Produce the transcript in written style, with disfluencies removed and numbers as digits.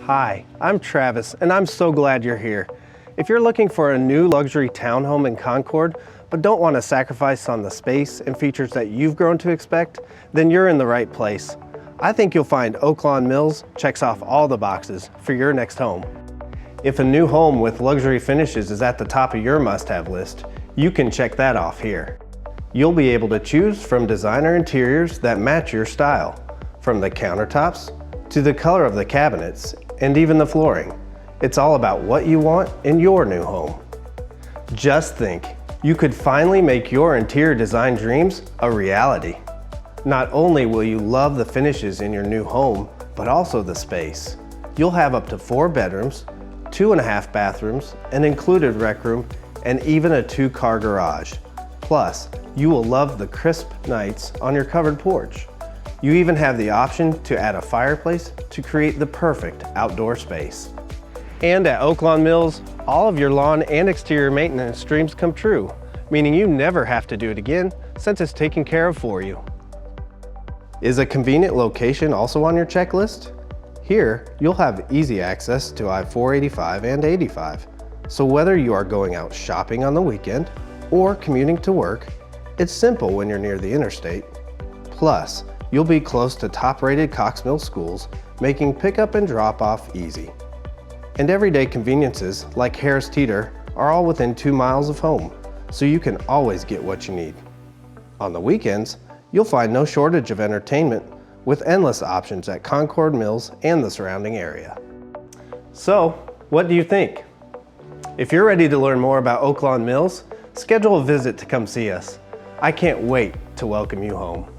Hi, I'm Travis, and I'm so glad you're here. If you're looking for a new luxury townhome in Concord, but don't want to sacrifice on the space and features that you've grown to expect, then you're in the right place. I think you'll find Oaklawn Mills checks off all the boxes for your next home. If a new home with luxury finishes is at the top of your must-have list, you can check that off here. You'll be able to choose from designer interiors that match your style, from the countertops to the color of the cabinets and even the flooring. It's all about what you want in your new home. Just think, you could finally make your interior design dreams a reality. Not only will you love the finishes in your new home, but also the space. You'll have up to 4 bedrooms, 2.5 bathrooms, an included rec room, and even a 2-car garage. Plus, you will love the crisp nights on your covered porch. You even have the option to add a fireplace to create the perfect outdoor space. And at Oaklawn Mills, all of your lawn and exterior maintenance dreams come true, meaning you never have to do it again since it's taken care of for you. Is a convenient location also on your checklist? Here, you'll have easy access to I-485 and 85. So whether you are going out shopping on the weekend or commuting to work, it's simple when you're near the interstate. Plus, you'll be close to top-rated Cox Mill schools, making pickup and drop-off easy. And everyday conveniences like Harris Teeter are all within 2 miles of home, so you can always get what you need. On the weekends, you'll find no shortage of entertainment with endless options at Concord Mills and the surrounding area. So, what do you think? If you're ready to learn more about Oaklawn Mills, schedule a visit to come see us. I can't wait to welcome you home.